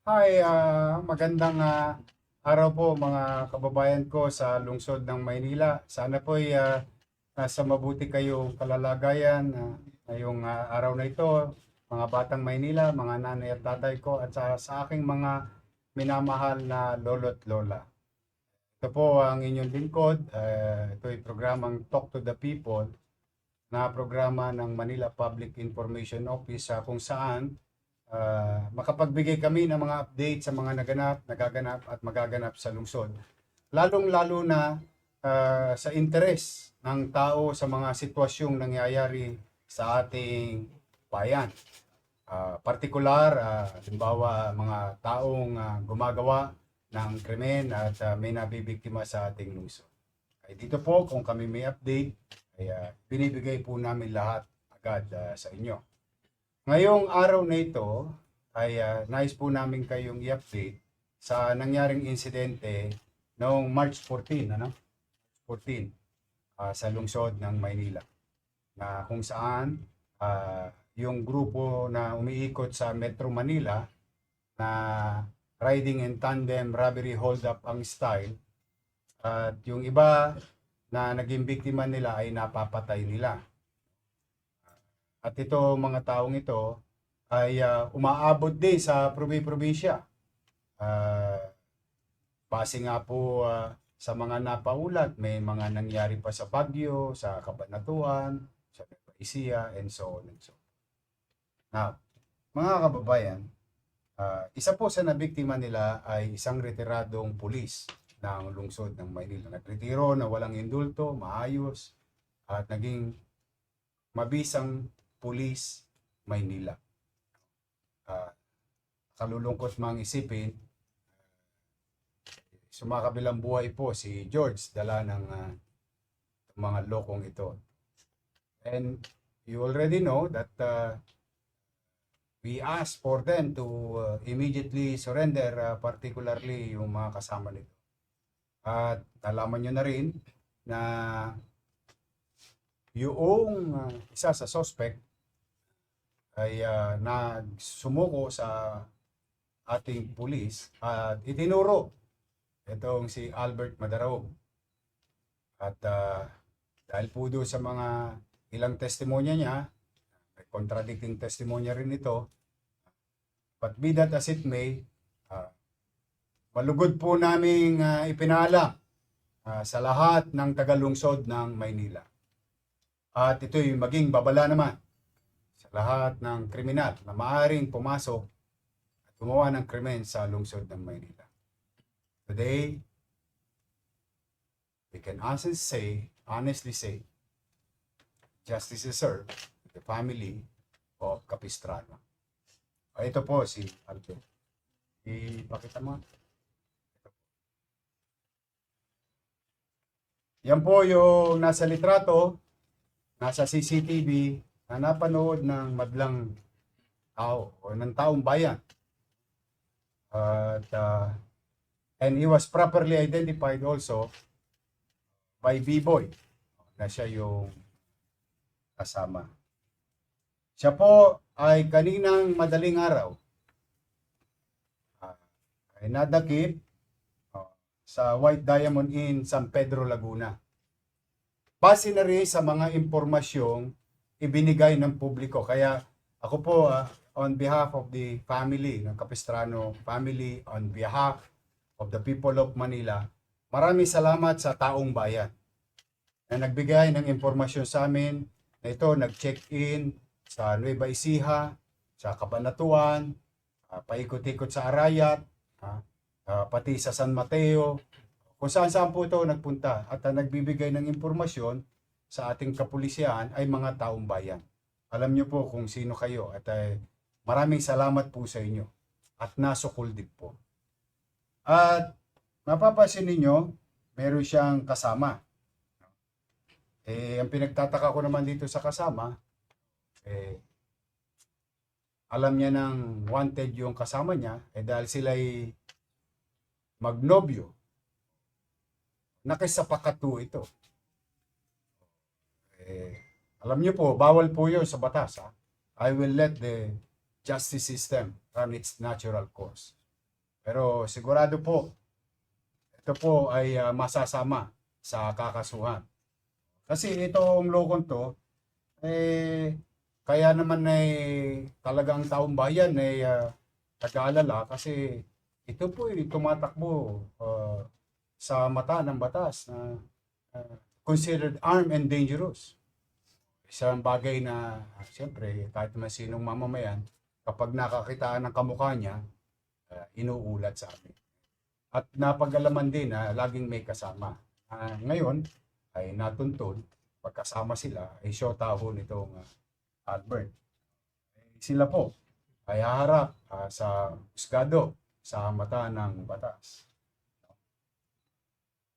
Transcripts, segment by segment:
Hi, magandang araw po mga kababayan ko sa lungsod ng Maynila. Sana po'y nasa mabuti kayong kalalagayan ngayong araw na ito, mga batang Maynila, mga nanay at tatay ko at sa aking mga minamahal na lolo't lola. Ito po ang inyong lingkod. Ito ay programang Talk to the People na programa ng Manila Public Information Office kung saan makapagbigay kami ng mga update sa mga nagaganap at magaganap sa lungsod. Lalong-lalo na sa interes ng tao sa mga sitwasyong nangyayari sa ating bayan. Partikular, halimbawa mga taong gumagawa ng krimen at may nabibiktima sa ating lungsod. Ay dito po, kung kami may update, ay binibigay po namin lahat agad sa inyo. Ngayong araw na ito ay nais po namin kayong i-update sa nangyaring insidente noong March 14, 14 sa lungsod ng Maynila na kung saan yung grupo na umiikot sa Metro Manila na riding in tandem robbery hold up ang style at yung iba na naging biktima nila ay napapatay nila. At ito mga taong ito ay umaabot din sa probinsya. Uh, Base nga po sa mga napaulat, may mga nangyari pa sa Baguio, sa Cabanatuan, sa Nueva Ecija, and so on and so on. Now, mga kababayan, isa po sa nabiktima nila ay isang retiradong pulis ng lungsod ng Maynila. Nagretiro na walang indulto, maayos, at naging mabisang pulis Maynila. Kalulungkot mang isipin, sumakabilang buhay po si George dala ng mga lokong ito. And you already know that we asked for them to immediately surrender, particularly yung mga kasama nito. At nalaman nyo na rin na yung isa sa suspect ay nagsumuko sa ating pulis at itinuro itong si Albert Madaraog. At dahil po doon sa mga ilang testimonya niya, may contradicting testimonya rin ito, but be that as it may, malugod po naming ipinaalam sa lahat ng tagalungsod ng Maynila. At ito'y maging babala naman sa lahat ng kriminal na maaaring pumasok at gumawa ng krimen sa lungsod ng Maynila. Today, we can honestly say, justice is served with the family of Capistrano. Ito po si Albert. Ipakita mo. Yan po yung nasa litrato, nasa CCTV na napanood ng madlang tao o ng taong bayan. And he was properly identified also by B-Boy na siya yung kasama. Siya po ay kaninang madaling araw ay nadakip sa White Diamond Inn, San Pedro, Laguna. Base na rin sa mga impormasyong ibinigay ng publiko. Kaya ako po, on behalf of the family ng Capistrano family, on behalf of the people of Manila, maraming salamat sa taong bayan na nagbigay ng impormasyon sa amin na ito nag-check-in sa Nueva Ecija, sa Cabanatuan, paikot-ikot sa Arayat, pati sa San Mateo, kung saan-saan po ito nagpunta at nagbibigay ng impormasyon sa ating kapulisyan ay mga taong bayan. Alam niyo po kung sino kayo at maraming salamat po sa inyo at nasukol din po. At mapapansin ninyo, meron siyang kasama. Ang pinagtataka ko naman dito sa kasama, alam niya nang wanted yung kasama niya, dahil sila'y magnobyo, nakisapakatu ito. Alam niyo po, bawal po yun sa batas. I will let the justice system run its natural course. Pero sigurado po, ito po ay masasama sa kakasuhan. Kasi itong lokong to, kaya naman ay talagang taong bayan ay nag-aalala kasi ito po ay tumatakbo sa mata ng batas na considered armed and dangerous. Isang bagay na siyempre kahit naman sinong mamamayan, kapag nakakitaan ng kamukha niya, inuulat sa amin. At napag-alaman din na laging may kasama. Ngayon ay natuntun, pagkasama sila, ay syota ho nitong Albert. Sila po ay haharap sa husgado sa mata ng batas.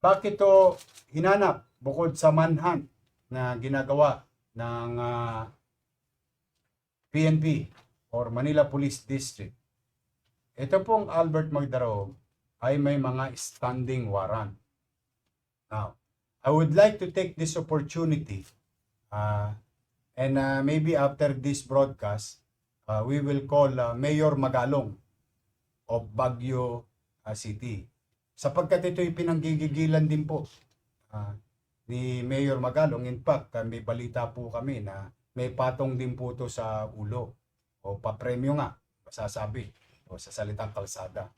Bakit ito hinanap bukod sa manhunt na ginagawa ng PNP or Manila Police District? Ito pong Albert Magdarog ay may mga standing warrant. Now, I would like to take this opportunity and maybe after this broadcast, we will call Mayor Magalong of Baguio City. Sapagkat ito'y pinanggigigilan din po ni Mayor Magalong. In fact, may balita po kami na may patong din po to sa ulo o papremyo nga, masasabi, o sa salitang kalsada.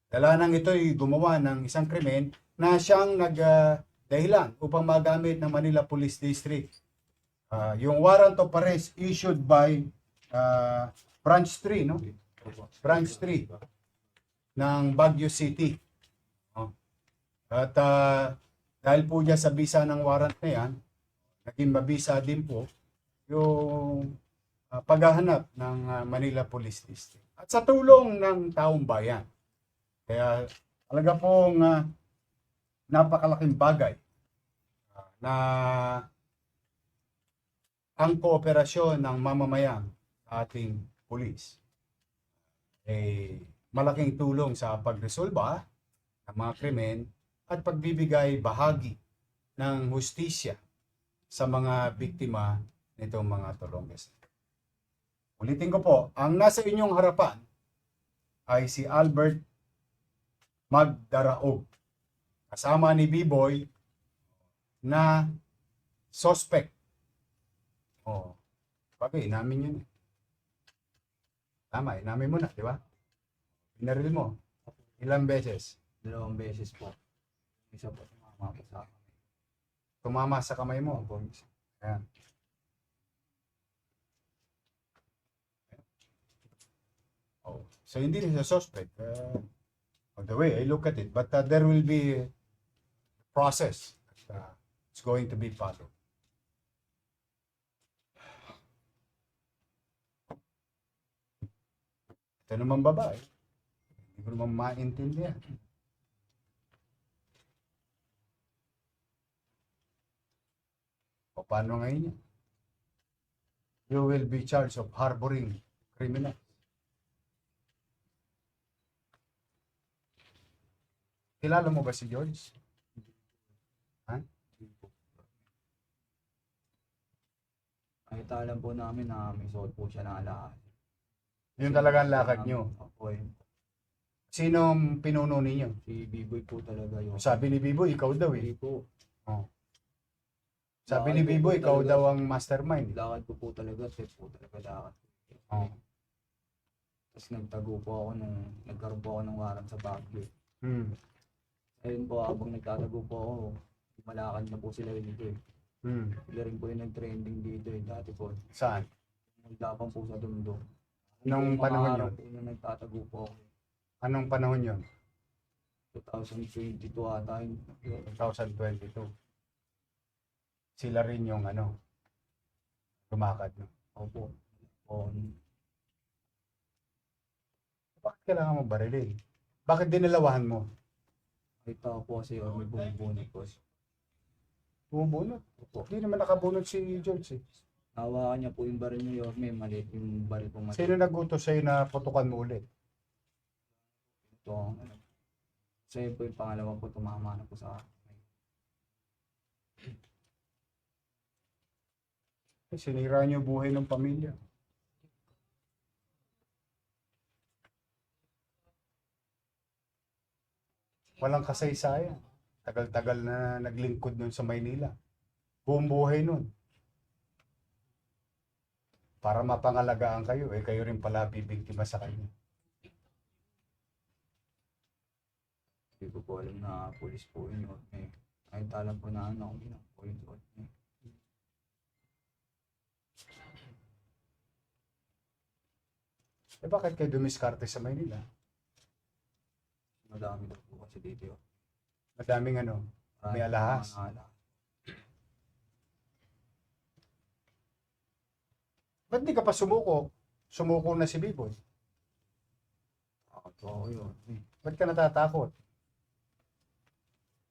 Dalanang ito'y gumawa ng isang krimen na siyang nagdahilan upang magamit ng Manila Police District. Yung warrant of arrest issued by Branch 3, no? Branch 3 ng Baguio City. At dahil po niya sa bisa ng warrant na yan, naging mabisa din po yung paghahanap ng Manila Police District. At sa tulong ng taong bayan. Kaya talaga pong napakalaking bagay na ang kooperasyon ng mamamayan sa ating pulis ay malaking tulong sa pagresolba ng mga krimen at pagbibigay bahagi ng hustisya sa mga biktima nitong mga Tolonges. Ulitin ko po, ang nasa inyong harapan ay si Albert Magdaraog, kasama ni B-Boy na suspect. Bagay, inamin yun. Tama, inamin mo na, di ba? Pinaril mo. Ilang beses? 2 beses po. Isa po tumama po sa akin. Tumama sa kamay mo. Ayan. So hindi rin siya suspect. The way I look at it, but there will be a process that it's going to be followed. Ito naman babae. Hindi ko naman maintindihan. O paano ngayon yan? You will be charged of harboring criminals. Kilala mo ba si George? Ha? Nakita lang po namin na may suot po siya na lakad. Yun talaga ang lakad nyo. Opo, yun. Sinong pinuno ninyo? Si B-Boy po talaga yun. Sabi ni Bibo, ikaw daw Hindi eh. po. Oh. Sabi ni Bibo, ikaw daw ang mastermind. Lakad ko po talaga, safe po talaga lakad. Oh. Tapos nagtago po ako nagkaroon po ako ng warrant sa Baguio. Ayun po, habang nagtatago po ako, malakad na po sila dito eh. Sila rin po yung nag-trending dito eh, dati po. Saan? Naglapan po sa Tondo. Anong panahon yun? Po na nagtatago po ako. Anong panahon yun? 2022 ata yun. 2022. Sila rin yung lumakad. No? Opo. Opo. Bakit kailangan mo barilin? Bakit dinalawahan mo? Kita ko po kasi may bumubunot po. Bumubunot? Opo. Hindi naman nakabunot si George eh. Hawakan niya po yung baril niya, may maliit yung baril po maliit. Sino nagutos sa'yo na putukan mo ulit? Ito, sa'yo po yung pangalawa po, tumama na po sa akin. Sinira niyo buhay ng pamilya. Walang kasaysayan. Tagal-tagal na naglingkod nun sa Maynila. Buong buhay nun. Para mapangalagaan kayo, kayo rin pala bibiktima sa kanya. Hindi ko po alam na pulis po yun. Ay, talang po na ano, po yun. Bakit kayo dumiskarte sa Maynila? Madami daw po kasi dito yun. Madaming ano, may alahas. Ba't di ka pa sumuko? Sumuko na si Biboy. Takot po ako yun. Ba't ka natatakot?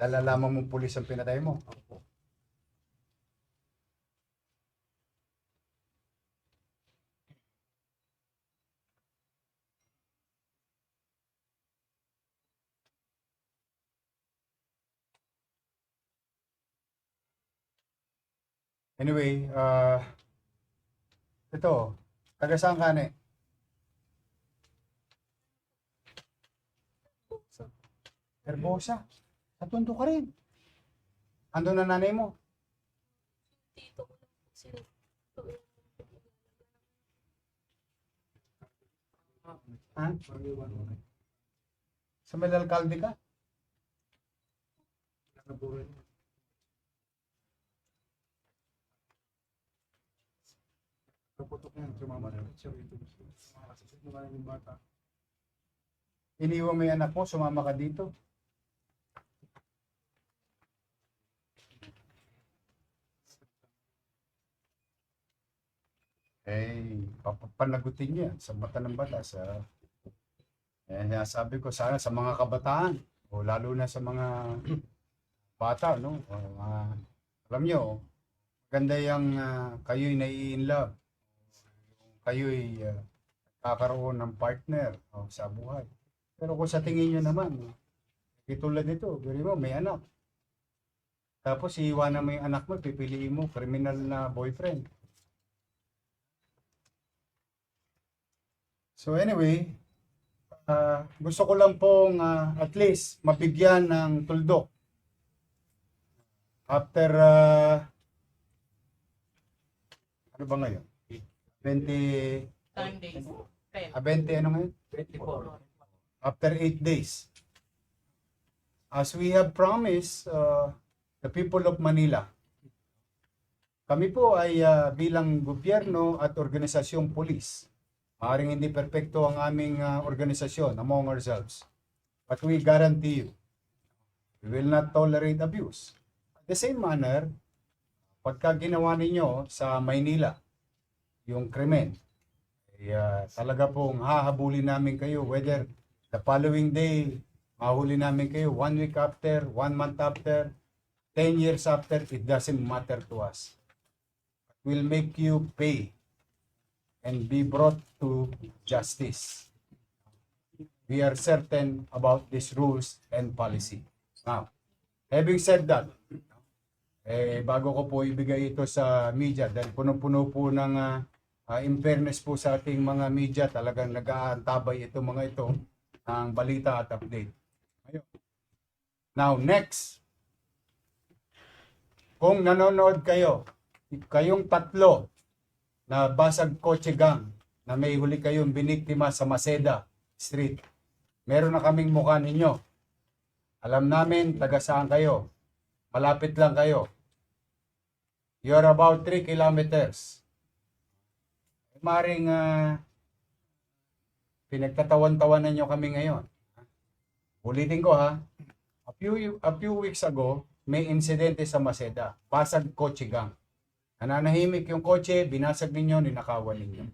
Lalalaman mong pulis ang pinatay mo. Ako. Anyway, ito, taga saan ka na? Herbosa. Sa Tondo ka rin. Ando na nanay mo. Dito ko lang po sila. Ha? Sa may alkalde ka? Iniwan mo yung anak mo, sumama ka dito. Papanagutin niya sa mata ng batas. Sabi ko sana sa mga kabataan, o lalo na sa mga bata, no? Alam nyo, maganda yung kayo'y nai-in-love. Kayo'y kakaroon ng partner sa buhay. Pero kung sa tingin nyo naman, tulad nito, gawin mo, may anak. Tapos iiwanan mo yung anak mo, pipiliin mo, criminal na boyfriend. So anyway, gusto ko lang pong at least mabigyan ng tuldok. After, ano ba ngayon? 20, 10 days. 10. 20 ano ngayon? 24. After 8 days. As we have promised, the people of Manila, kami po ay bilang gobyerno at organisasyong pulis. Maaaring hindi perpekto ang aming organisasyon among ourselves. But we guarantee you, we will not tolerate abuse. At the same manner, pagka ginawa ninyo sa Maynila, yung krimen, talaga pong hahabulin namin kayo, whether the following day, mahuli namin kayo 1 week after, 1 month after, 10 years after, it doesn't matter to us. We'll make you pay and be brought to justice. We are certain about these rules and policy. Now, having said that, bago ko po ibigay ito sa media, dahil punong-puno po ng in fairness po sa ating mga media, talagang nag-aantabay ito mga ito ng balita at update. Ayun. Now, next, kung nanonood kayo, kayong tatlo na basag kotse gang na may huli kayong biniktima sa Maceda Street. Meron na kaming mukha ninyo. Alam namin taga saan kayo. Malapit lang kayo. You're about 3 kilometers. Maring pinagtatawan-tawanan nyo kami ngayon. Ulitin ko ha. A few weeks ago, may insidente sa Maceda. Basag kotse gang. Nananahimik yung kotse, binasag ninyo, ninakawan ninyo.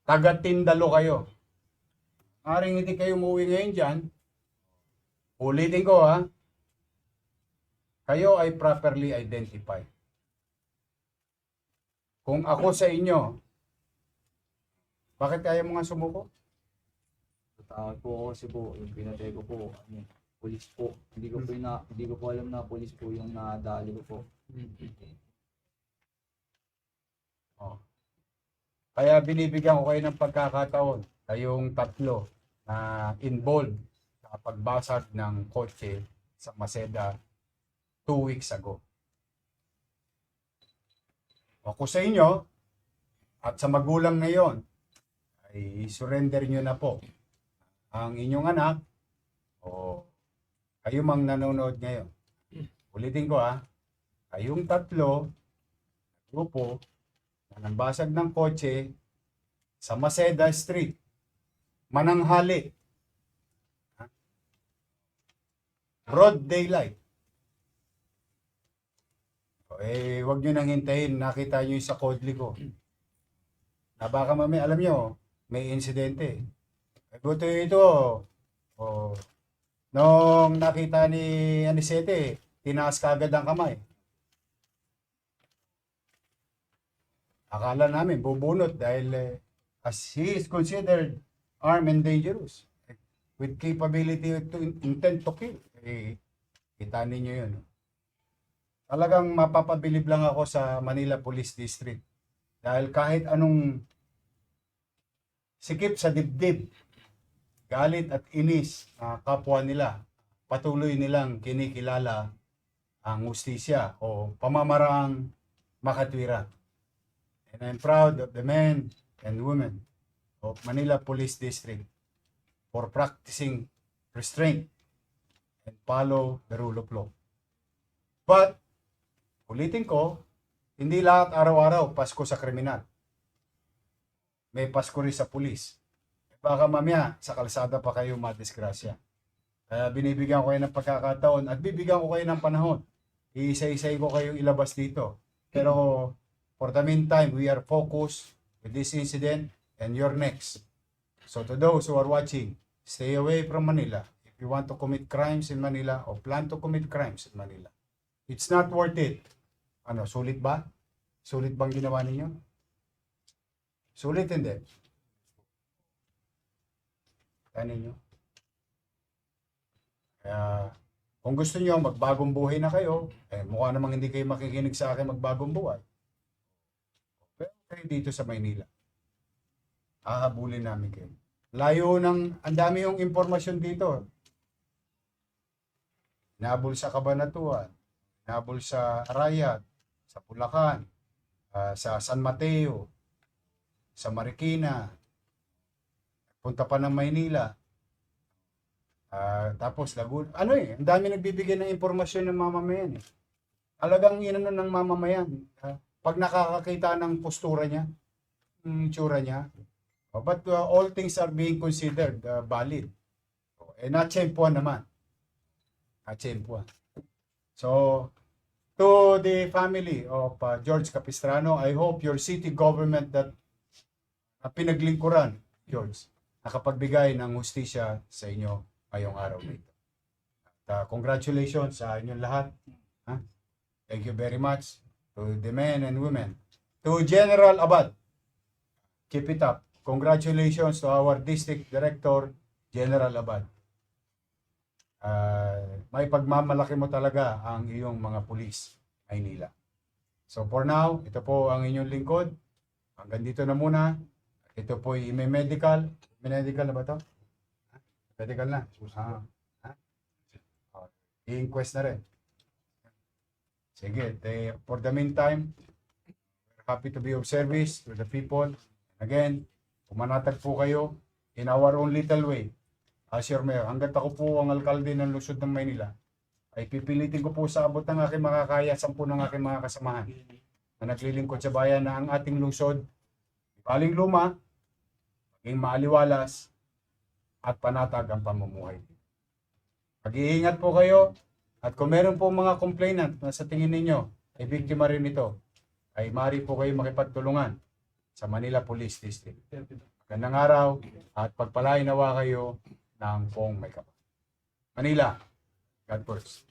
Taga-Tindalo kayo. Maring hindi kayo umuwi ngayon dyan. Ulitin ko ha. Kayo ay properly identified. Kung ako sa inyo, bakit kaya mo nga sumuko? Takot po ako kasi po, yung pinatay ko po, pulis po. Hindi ko po alam na pulis po yung nadali ko po. Kaya binibigyan ko kayo ng pagkakataon, kayong tatlo involved sa pagbasag ng kotse sa Maceda 2 weeks ago. Ako sa inyo at sa magulang ngayon ay surrender nyo na po ang inyong anak o kayo mang nanonood ngayon. Ulitin ko kayong tatlo, grupo, na nambasag ng kotse sa Maceda Street, mananghali. Broad daylight. Wag nyo nang hintayin, nakita nyo yung sa kodli ko. Na baka alam nyo, may insidente. Buti ito, nung nakita ni Anisete, tinaas kaagad ang kamay. Akala namin bubunot dahil as he is considered armed and dangerous with capability to intent to kill. Kita ninyo yun. Talagang mapapabilib lang ako sa Manila Police District dahil kahit anong sikip sa dibdib, galit at inis kapwa nila, patuloy nilang kinikilala ang hustisya o pamamaraang makatwiran. And I'm proud of the men and women of Manila Police District for practicing restraint and follow the rule of law. But, ulitin ko, hindi lahat araw-araw Pasko sa kriminal. May Pasko rin sa pulis. Baka mamaya sa kalsada pa kayo madisgrasya. Kaya binibigyan ko kayo ng pagkakataon at bibigyan ko kayo ng panahon. Iisa-isay ko kayong ilabas dito. Pero for the meantime, we are focused with this incident and you're next. So to those who are watching, stay away from Manila. If you want to commit crimes in Manila or plan to commit crimes in Manila, it's not worth it. Sulit ba? Sulit bang ginawa ninyo? Sulit hindi. Kaya ninyo. Kaya, kung gusto nyo magbagong buhay na kayo, mukha namang hindi kayo makikinig sa akin magbagong buhay. Pero kayo dito sa Maynila. Hahabulin namin kayo. Layo ang dami yung impormasyon dito. Nabol sa Cabanatuan, nabol sa Arayat, sa Bulacan, sa San Mateo, sa Marikina, punta pa ng Maynila. Tapos Laguna. Ang dami nagbibigay ng impormasyon ng mamamayan. Talagang inano ng mamamayan. Pag nakakakita ng postura niya, ng itsura niya. But all things are being considered valid. Natsempuan naman. Natsempuan. So, to the family of George Capistrano, I hope your city government that pinaglingkuran, George, nakapagbigay ng hustisya sa inyo ngayong araw na ito. Congratulations sa inyong lahat. Thank you very much to the men and women. To General Abad, keep it up. Congratulations to our District Director, General Abad. May pagmamalaki mo talaga ang iyong mga pulis, Maynila. So for now, ito po ang inyong lingkod. Hanggang dito na muna. Ito po may medical. May medical na ba ito? Medical na. I-inquest na rin. Sige. For the meantime, we're happy to be of service to the people. Again, pumanatag po kayo in our own little way. As your mayor, hanggat ako po ang alkalde ng lungsod ng Maynila, ay pipilitin ko po sa abot ng aking makakaya 10 ng aking mga kasamahan na naglilingkod sa bayan na ang ating lungsod, baling luma, maging maaliwalas, at panatag ang pamumuhay. Mag-iingat po kayo, at kung meron po mga complainant na sa tingin ninyo ay biktima rin ito, ay maaari po kayo makipagtulungan sa Manila Police District. Magandang araw at pagpalain nawa kayo ng Pong May Kapal. Manila, God first.